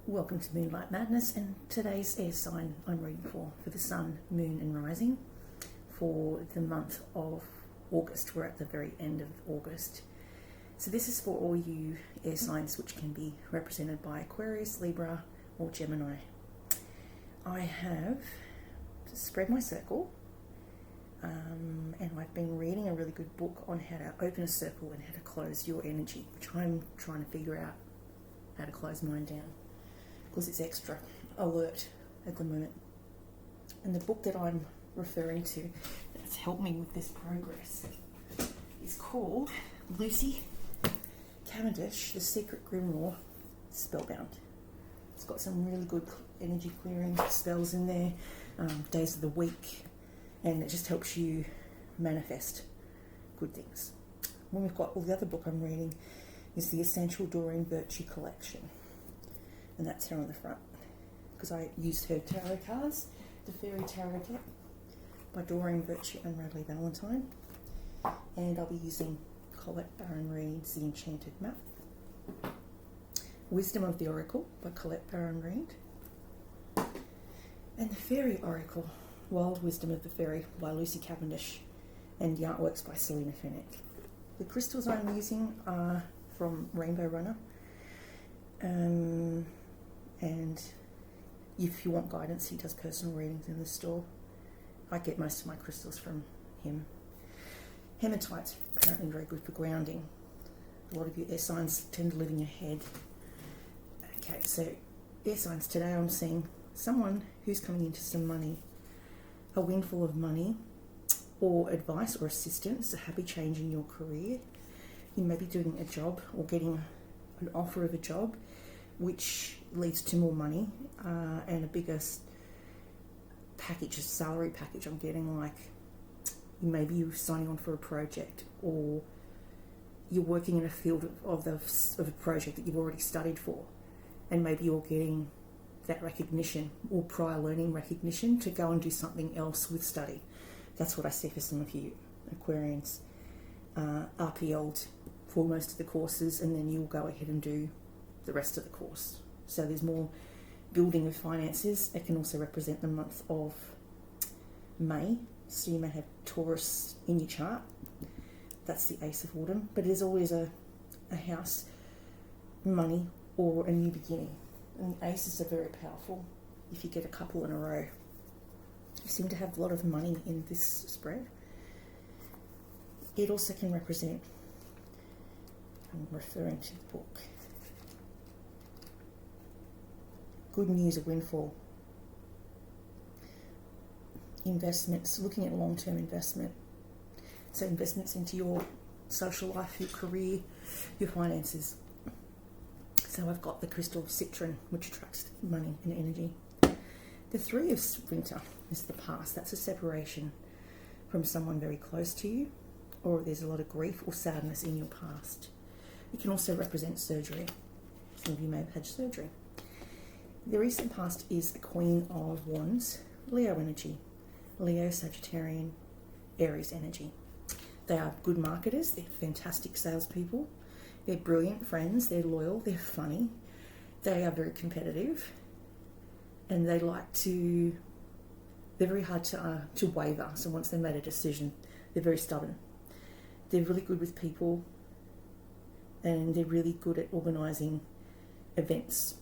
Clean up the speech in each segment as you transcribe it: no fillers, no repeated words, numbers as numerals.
Welcome to Moonlight Madness, and today's air sign I'm reading for the Sun, Moon and Rising for the month of August. We're at the very end of August. So this is for all you air signs which can be represented by Aquarius, Libra or Gemini. I have spread my circle and I've been reading a really good book on how to open a circle and how to close your energy, which I'm trying to figure out how to close mine down, because it's extra alert at the moment. And the book that I'm referring to that's helped me with this progress is called Lucy Cavendish, The Secret Grimoire Spellbound. It's got some really good energy clearing spells in there, days of the week, and it just helps you manifest good things. When we've got all the other book I'm reading is the Essential Doreen Virtue Collection. And that's her on the front, because I used her tarot cards, the Faery Tarot deck by Doreen Virtue and Radleigh Valentine, and I'll be using Colette-Baron-Reid's The Enchanted map, Wisdom of the Oracle by Colette-Baron-Reid, and the Fairy Oracle, Wild Wisdom of the Fairy by Lucy Cavendish, and the artworks by Selena, Fenech. The crystals I'm using are from Rainbow Runner. And if you want guidance, he does personal readings in the store. I get most of my crystals from him. Hematite's apparently very good for grounding. A lot of you air signs tend to live in your head. Okay, so air signs today, I'm seeing someone who's coming into some money, a windfall of money, or advice or assistance, a happy change in your career. You may be doing a job or getting an offer of a job, which leads to more money and a bigger package, a salary package. I'm getting, like, maybe you're signing on for a project, or you're working in a field of a project that you've already studied for, and maybe you're getting that recognition or prior learning recognition to go and do something else with study. That's what I see for some of you Aquarians. RPL'd for most of the courses, and then you'll go ahead and do the rest of the course. So there's more building of finances. It can also represent the month of May. So you may have Taurus in your chart. That's the Ace of Autumn. But there's always a house, money, or a new beginning. And the aces are very powerful if you get a couple in a row. You seem to have a lot of money in this spread. It also can represent, I'm referring to the book, good news, a windfall. Investments, looking at long-term investment. So investments into your social life, your career, your finances. So I've got the crystal of citron, which attracts money and energy. The Three of Winter is the past. That's a separation from someone very close to you, or there's a lot of grief or sadness in your past. It can also represent surgery. Some of you may have had surgery. The recent past is the Queen of Wands, Leo energy. Leo, Sagittarian, Aries energy. They are good marketers. They're fantastic salespeople. They're brilliant friends. They're loyal. They're funny. They are very competitive. And they they're very hard to waver. So once they've made a decision, they're very stubborn. They're really good with people, and they're really good at organising events.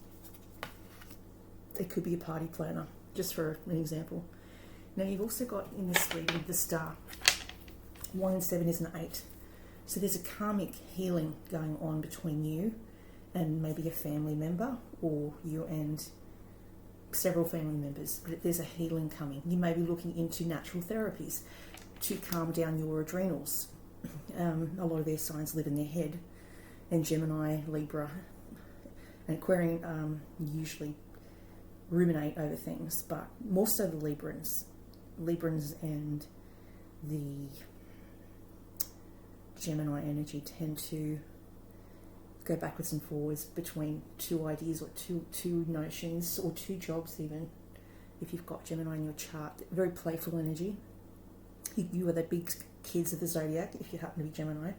They could be a party planner, just for an example. Now you've also got in this reading the star. 1 and 7 is an 8. So there's a karmic healing going on between you and maybe a family member, or you and several family members, but there's a healing coming. You may be looking into natural therapies to calm down your adrenals. A lot of their signs live in their head, and Gemini, Libra, and Aquarian usually ruminate over things, but more so the Librans and the Gemini energy tend to go backwards and forwards between two ideas or two notions or two jobs even. If you've got Gemini in your chart, very playful energy. You are the big kids of the zodiac if you happen to be Gemini,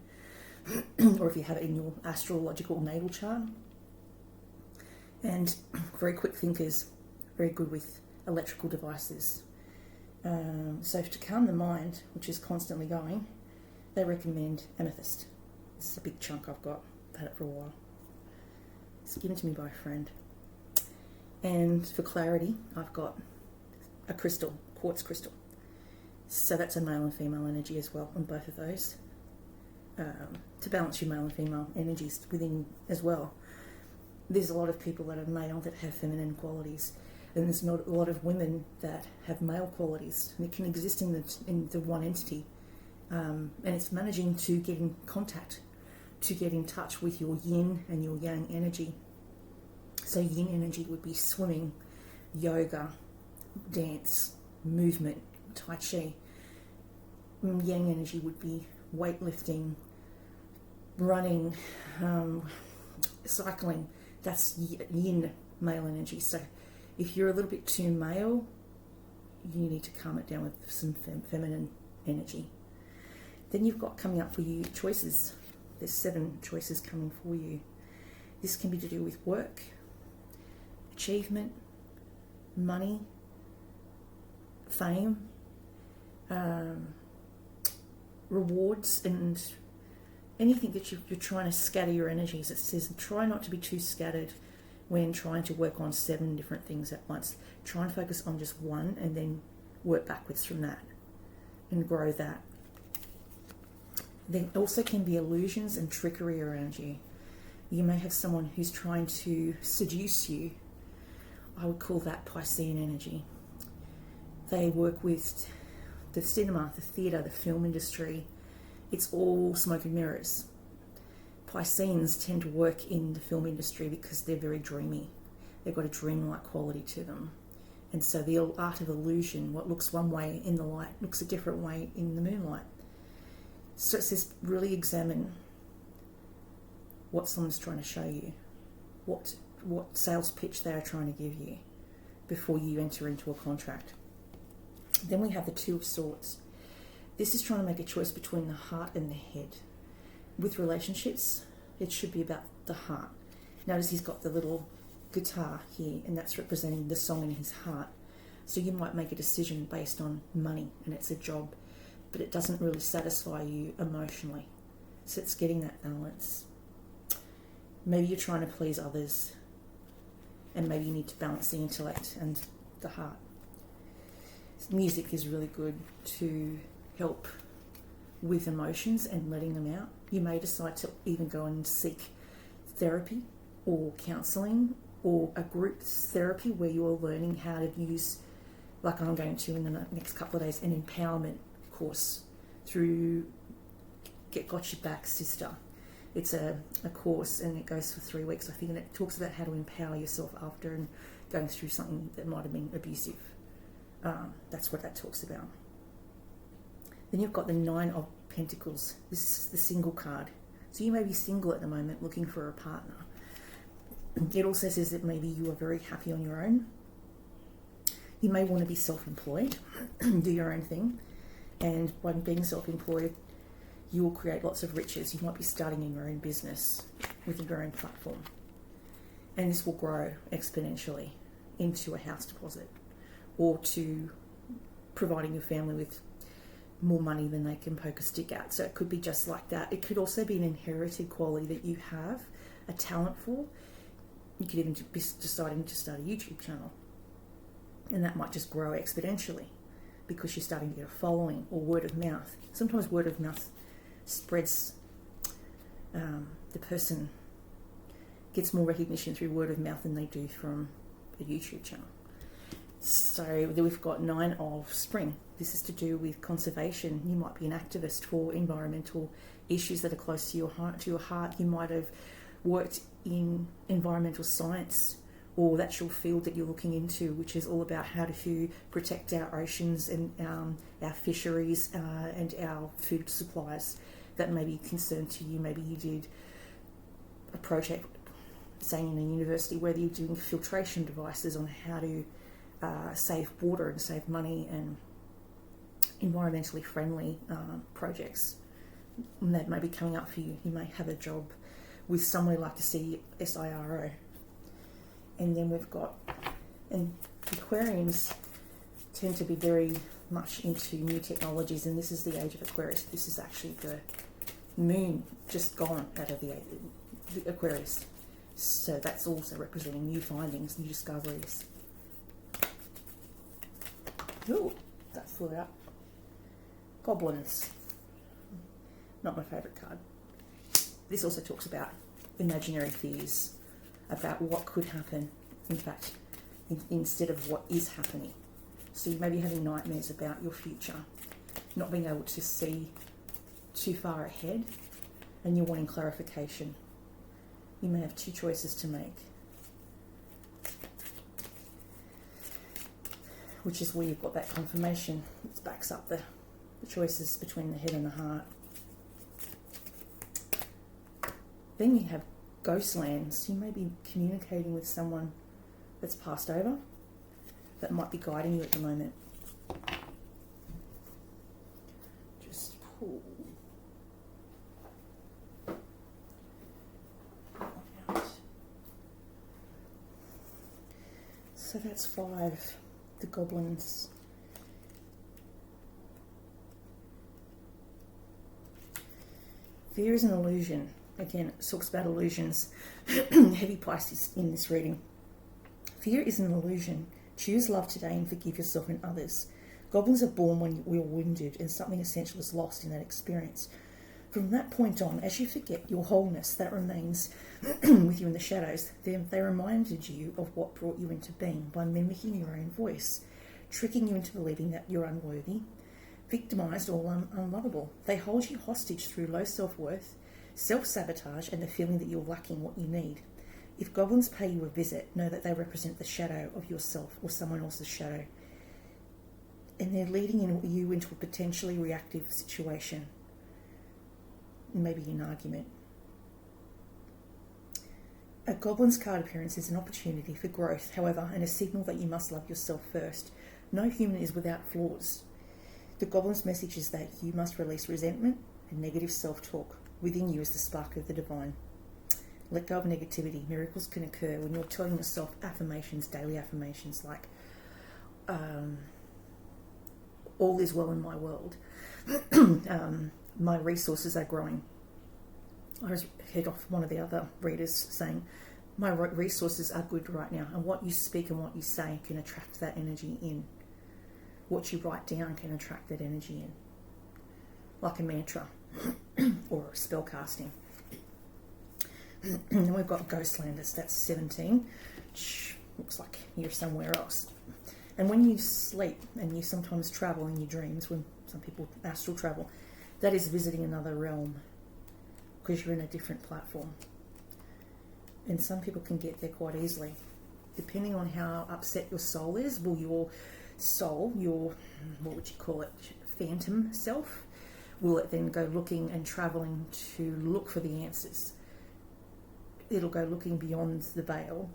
or if you have it in your astrological natal chart. and very quick thinkers, very good with electrical devices. So to calm the mind, which is constantly going, they recommend amethyst. This is a big chunk I've got. I've had it for a while. It's given to me by a friend. And for clarity, I've got a crystal, quartz crystal. So that's a male and female energy as well on both of those. To balance your male and female energies within as well. There's a lot of people that are male that have feminine qualities, and there's not a lot of women that have male qualities, and it can exist in the one entity. And it's managing to get in contact, to get in touch with your yin and your yang energy. So yin energy would be swimming, yoga, dance, movement, tai chi. Yang energy would be weightlifting, running, cycling. That's yin male energy. So if you're a little bit too male, you need to calm it down with some feminine energy. Then you've got coming up for you choices. There's 7 choices coming for you. This can be to do with work, achievement, money, fame, rewards, and anything that you're trying to scatter your energies. It says try not to be too scattered when trying to work on 7 different things at once. Try and focus on just one and then work backwards from that and grow that. There also can be illusions and trickery around you. You may have someone who's trying to seduce you. I would call that Piscean energy. They work with the cinema, the theatre, the film industry. It's all smoke and mirrors. Pisceans tend to work in the film industry because they're very dreamy. They've got a dreamlike quality to them. And so the art of illusion, what looks one way in the light, looks a different way in the moonlight. So it says really examine what someone's trying to show you, what sales pitch they are trying to give you before you enter into a contract. Then we have the 2 of Swords. This is trying to make a choice between the heart and the head. With relationships, it should be about the heart. Notice he's got the little guitar here, and that's representing the song in his heart. So you might make a decision based on money, and it's a job, but it doesn't really satisfy you emotionally. So it's getting that balance. Maybe you're trying to please others, and maybe you need to balance the intellect and the heart. Music is really good to help with emotions and letting them out. You may decide to even go and seek therapy or counselling or a group therapy where you are learning how to use, like I'm going to in the next couple of days, an empowerment course through Got Your Back Sister. It's a course, and it goes for 3 weeks, I think, and it talks about how to empower yourself after and going through something that might have been abusive. That's what that talks about. Then you've got the 9 of Pentacles. This is the single card. So you may be single at the moment looking for a partner. It also says that maybe you are very happy on your own. You may want to be self-employed, do your own thing. And by being self-employed, you will create lots of riches. You might be starting in your own business with your own platform. And this will grow exponentially into a house deposit or to providing your family with more money than they can poke a stick at. So it could be just like that. It could also be an inherited quality that you have a talent for. You could even be deciding to start a YouTube channel, and that might just grow exponentially because you're starting to get a following, or word of mouth. Sometimes word of mouth spreads. The person gets more recognition through word of mouth than they do from a YouTube channel. So then we've got 9 of Spring. This is to do with conservation. You might be an activist for environmental issues that are close to your heart. You might have worked in environmental science, or that's your field that you're looking into, which is all about how to protect our oceans and our fisheries and our food supplies. That may be concern to you. Maybe you did a project, saying in a university, where you're doing filtration devices on how to save water and save money and environmentally friendly projects. And that may be coming up for you. You may have a job with somewhere like the CSIRO. And then we've got, and Aquarians tend to be very much into new technologies, and this is the age of Aquarius. This is actually the moon just gone out of the Aquarius. So that's also representing new findings, new discoveries. Ooh, that flew out. Goblins. Not my favourite card. This also talks about imaginary fears, about what could happen, in fact, instead of what is happening. So you may be having nightmares about your future, not being able to see too far ahead, and you're wanting clarification. You may have two choices to make, which is where you've got that confirmation. It backs up the choices between the head and the heart. Then you have ghost lands. You may be communicating with someone that's passed over that might be guiding you at the moment. Just pull out. So that's 5, the goblins. Fear is an illusion. Again, it talks about illusions. Heavy Pisces in this reading. Fear is an illusion. Choose love today and forgive yourself and others. Goblins are born when you're wounded and something essential is lost in that experience. From that point on, as you forget your wholeness that remains with you in the shadows, they reminded you of what brought you into being by mimicking your own voice, tricking you into believing that you're unworthy, victimized or unlovable. They hold you hostage through low self-worth, self-sabotage, and the feeling that you're lacking what you need. If goblins pay you a visit, know that they represent the shadow of yourself or someone else's shadow. And they're leading you into a potentially reactive situation. Maybe an argument. A goblin's card appearance is an opportunity for growth, however, and a signal that you must love yourself first. No human is without flaws. The goblin's message is that you must release resentment and negative self-talk. Within you is the spark of the divine. Let go of negativity. Miracles can occur when you're telling yourself affirmations, daily affirmations like, all is well in my world. My resources are growing. I just heard off one of the other readers saying, my resources are good right now. And what you speak and what you say can attract that energy in. What you write down can attract that energy in. Like a mantra or a spell casting. And we've got Ghostlanders, that's 17, which looks like you're somewhere else. And when you sleep, and you sometimes travel in your dreams, when some people astral travel, that is visiting another realm, because you're in a different platform. And some people can get there quite easily. Depending on how upset your soul is, will your soul, your, what would you call it, phantom self, will it then go looking and travelling to look for the answers? It'll go looking beyond the veil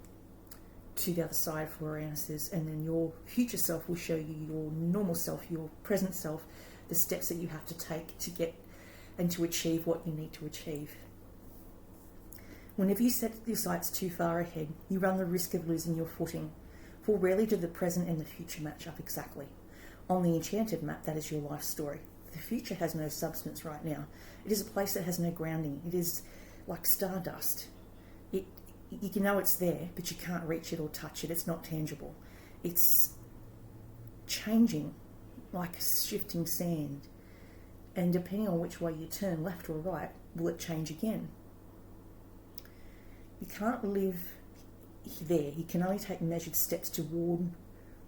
to the other side for answers, and then your future self will show you your normal self, your present self, the steps that you have to take to get and to achieve what you need to achieve. Whenever you set your sights too far ahead, you run the risk of losing your footing, for rarely do the present and the future match up exactly. On the Enchanted map, that is your life story. The future has no substance right now. It is a place that has no grounding. It is like stardust. You know it's there, but you can't reach it or touch it. It's not tangible. It's changing like shifting sand. And depending on which way you turn, left or right, will it change again? You can't live there. You can only take measured steps toward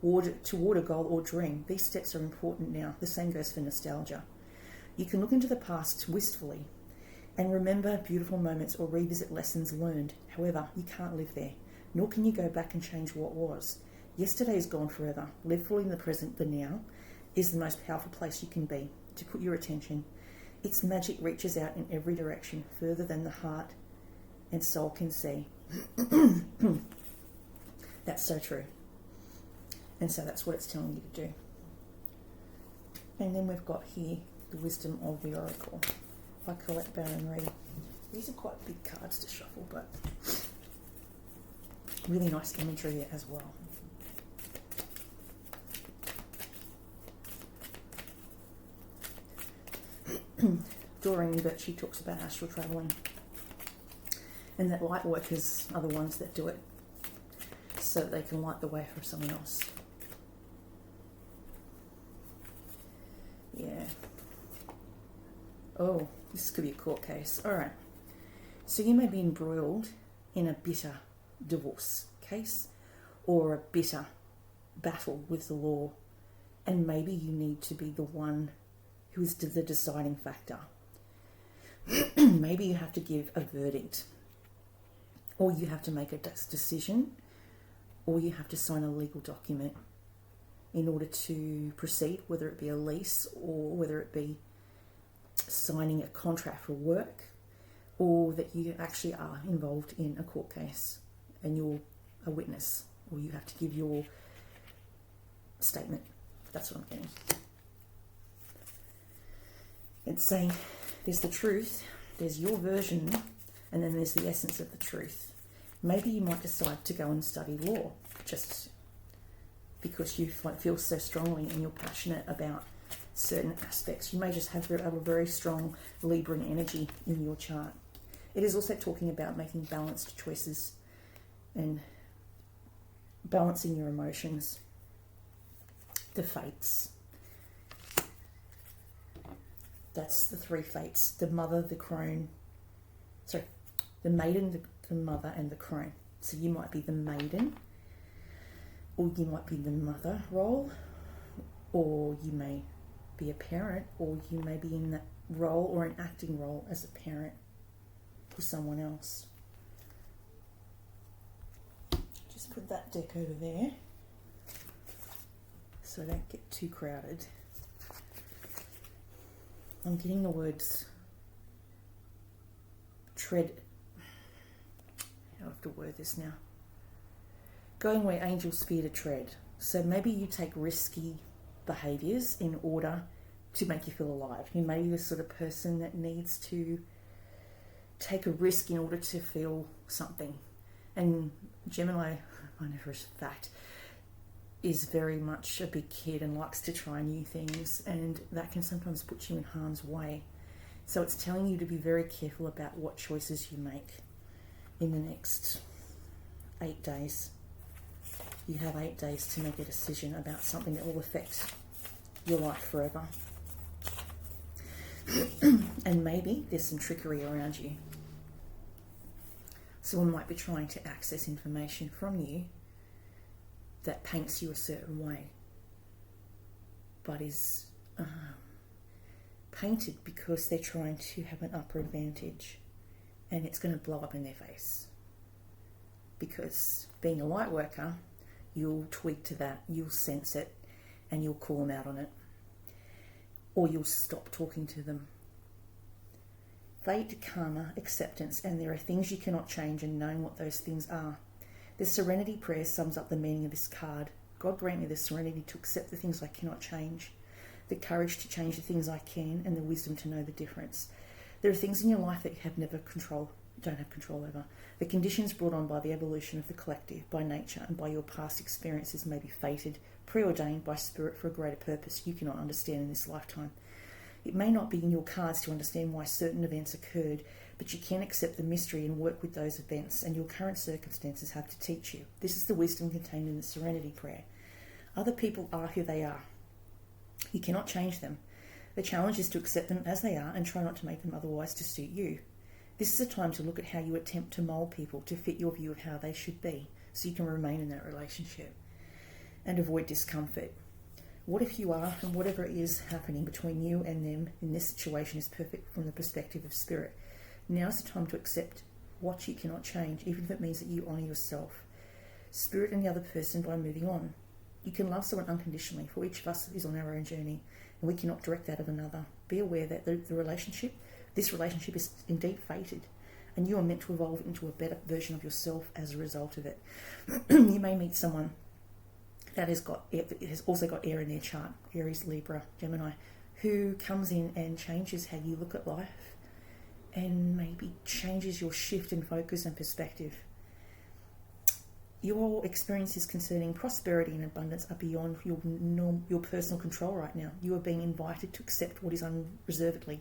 a goal or dream. These steps are important now. The same goes for nostalgia. You can look into the past wistfully and remember beautiful moments or revisit lessons learned. However, you can't live there, nor can you go back and change what was. Yesterday is gone forever. Live fully in the present. The now is the most powerful place you can be to put your attention. Its magic reaches out in every direction, further than the heart and soul can see. That's so true. And so that's what it's telling you to do. And then we've got here the Wisdom of the Oracle by Colette-Baron-Reid. These are quite big cards to shuffle, but Really nice imagery there as well. Doreen, but she talks about astral travelling, and that light workers are the ones that do it so that they can light the way for someone else. Yeah. Oh, this could be a court case. All right. So you may be embroiled in a bitter divorce case or a bitter battle with the law, and maybe you need to be the one who is the deciding factor. Maybe you have to give a verdict, or you have to make a decision, or you have to sign a legal document in order to proceed, whether it be a lease or whether it be signing a contract for work, or that you actually are involved in a court case and you're a witness, or you have to give your statement. That's what I'm getting. It's saying there's the truth, there's your version, and then there's the essence of the truth. Maybe you might decide to go and study law just because you feel so strongly and you're passionate about certain aspects. You may just have a very strong Libran energy in your chart. It is also talking about making balanced choices and balancing your emotions. The fates. That's the three fates. The mother, the crone. Sorry, the maiden, the mother, and the crone. So you might be the maiden, or you might be the mother role, or you may be a parent, or you may be in that role or an acting role as a parent for someone else. Just put that deck over there so I don't get too crowded. I'm getting the words tread. I have to word this now. Going where angels fear to tread. So maybe you take risky behaviours in order to make you feel alive. You may be the sort of person that needs to take a risk in order to feel something. And Gemini, I know for a fact, is very much a big kid and likes to try new things, and that can sometimes put you in harm's way. So it's telling you to be very careful about what choices you make in the next 8 days. You have 8 days to make a decision about something that will affect your life forever. And maybe there's some trickery around you. Someone might be trying to access information from you that paints you a certain way, but is painted because they're trying to have an upper advantage, and it's going to blow up in their face. Because being a light worker, you'll tweak to that, you'll sense it, and you'll call them out on it, or you'll stop talking to them. Fate, karma, acceptance, and there are things you cannot change, and knowing what those things are. The Serenity Prayer sums up the meaning of this card. God grant me the serenity to accept the things I cannot change, the courage to change the things I can, and the wisdom to know the difference. There are things in your life that you don't have control over. The conditions brought on by the evolution of the collective, by nature, and by your past experiences may be fated, preordained by spirit for a greater purpose you cannot understand in this lifetime. It may not be in your cards to understand why certain events occurred, but you can accept the mystery and work with those events, and your current circumstances have to teach you. This is the wisdom contained in the Serenity Prayer. Other people are who they are. You cannot change them. The challenge is to accept them as they are and try not to make them otherwise to suit you. This is a time to look at how you attempt to mould people to fit your view of how they should be, so you can remain in that relationship and avoid discomfort. What if you are, and whatever is happening between you and them in this situation is perfect from the perspective of spirit? Now is the time to accept what you cannot change, even if it means that you honour yourself, spirit, and the other person by moving on. You can love someone unconditionally, for each of us is on our own journey, and we cannot direct that of another. Be aware that this relationship is indeed fated, and you are meant to evolve into a better version of yourself as a result of it. You may meet someone that has also got air in their chart, Aries, Libra, Gemini, who comes in and changes how you look at life, and maybe changes your shift in focus and perspective. Your experiences concerning prosperity and abundance are beyond your personal control right now. You are being invited to accept what is unreservedly.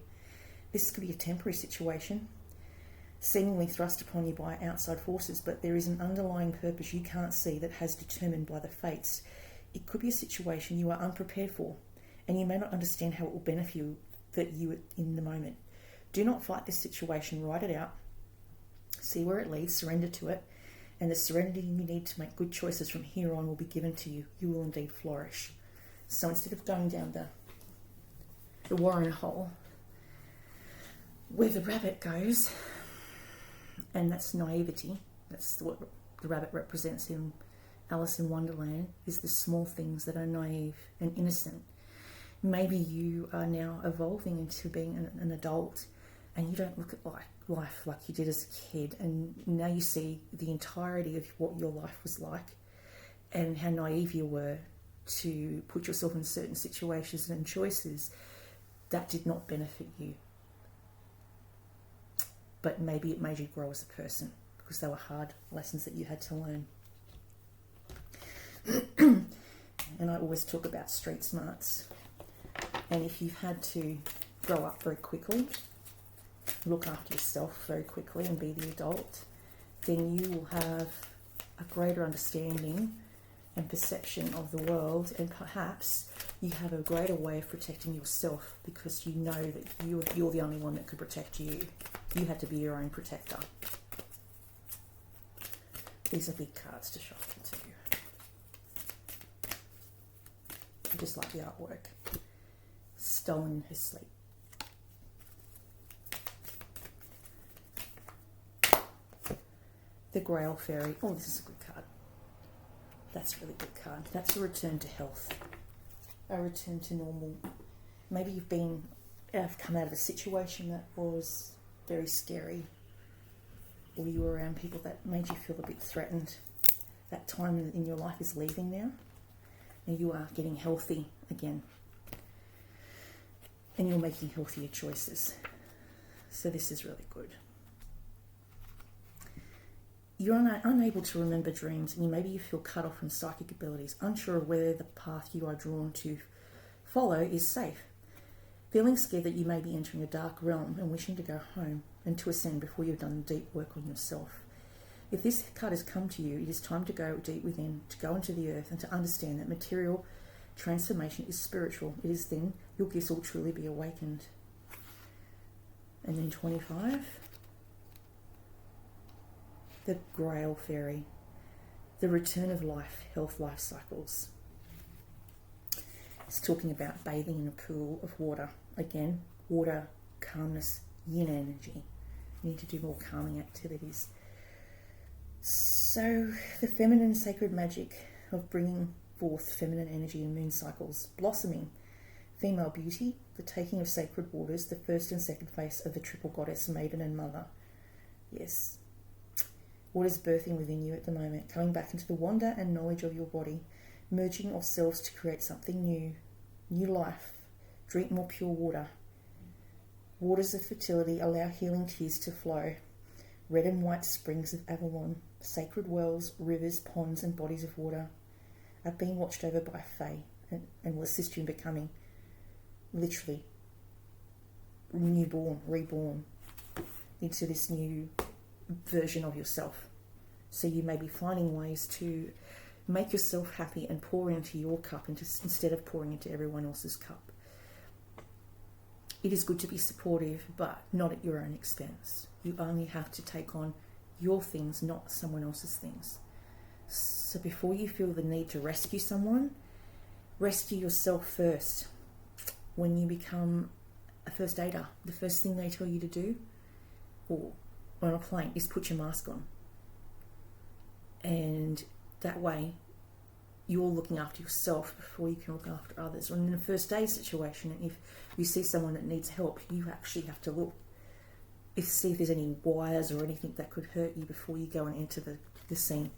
This could be a temporary situation, seemingly thrust upon you by outside forces, but there is an underlying purpose you can't see that has determined by the fates. It could be a situation you are unprepared for, and you may not understand how it will benefit you in the moment. Do not fight this situation, write it out, see where it leads, surrender to it, and the serenity you need to make good choices from here on will be given to you. You will indeed flourish. So instead of going down the Warren hole, where the rabbit goes, and that's naivety, that's what the rabbit represents in Alice in Wonderland, is the small things that are naive and innocent. Maybe you are now evolving into being an adult, and you don't look at life like you did as a kid, and now you see the entirety of what your life was like and how naive you were to put yourself in certain situations and choices that did not benefit you. But maybe it made you grow as a person because they were hard lessons that you had to learn. And I always talk about street smarts. And if you've had to grow up very quickly, look after yourself very quickly and be the adult, then you will have a greater understanding and perception of the world, and perhaps you have a greater way of protecting yourself because you know that you're the only one that could protect you. You had to be your own protector. These are big cards to shuffle too. I just like the artwork. Stolen in her sleep. The Grail Fairy. Oh, this is a good card. That's a really good card. That's a return to health. A return to normal. Maybe you've come out of a situation that was very scary, or you were around people that made you feel a bit threatened. That time in your life is leaving now, and you are getting healthy again. And you're making healthier choices. So this is really good. You're unable to remember dreams, and maybe you feel cut off from psychic abilities, unsure of whether the path you are drawn to follow is safe. Feeling scared that you may be entering a dark realm and wishing to go home and to ascend before you've done deep work on yourself. If this card has come to you, it is time to go deep within, to go into the earth and to understand that material transformation is spiritual. It is then your gifts will truly be awakened. And then 25. The Grail Fairy. The return of life, health, life cycles. It's talking about bathing in a pool of water. Again, water, calmness, yin energy. You need to do more calming activities. So, the feminine sacred magic of bringing forth feminine energy in moon cycles, blossoming, female beauty, the taking of sacred waters, the first and second face of the triple goddess, maiden and mother. Yes. What is birthing within you at the moment? Coming back into the wonder and knowledge of your body, merging of selves to create something new, new life. Drink more pure water. Waters of fertility, allow healing tears to flow. Red and white springs of Avalon, sacred wells, rivers, ponds and bodies of water are being watched over by Fae and will assist you in becoming literally newborn, reborn into this new version of yourself. So you may be finding ways to make yourself happy and pour into your cup instead of pouring into everyone else's cup. It is good to be supportive, but not at your own expense. You only have to take on your things, not someone else's things. So before you feel the need to rescue someone, rescue yourself first. When you become a first aider, the first thing they tell you to do, or on a plane, is put your mask on. And that way, you're looking after yourself before you can look after others. Or in a first aid situation, if you see someone that needs help, you actually have to look, see if there's any wires or anything that could hurt you before you go and enter the scene.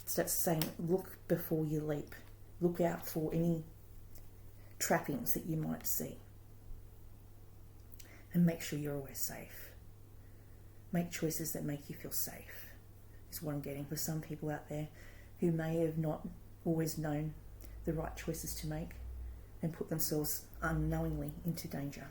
So that's saying, look before you leap. Look out for any trappings that you might see. And make sure you're always safe. Make choices that make you feel safe. is what I'm getting for some people out there who may have not always known the right choices to make and put themselves unknowingly into danger.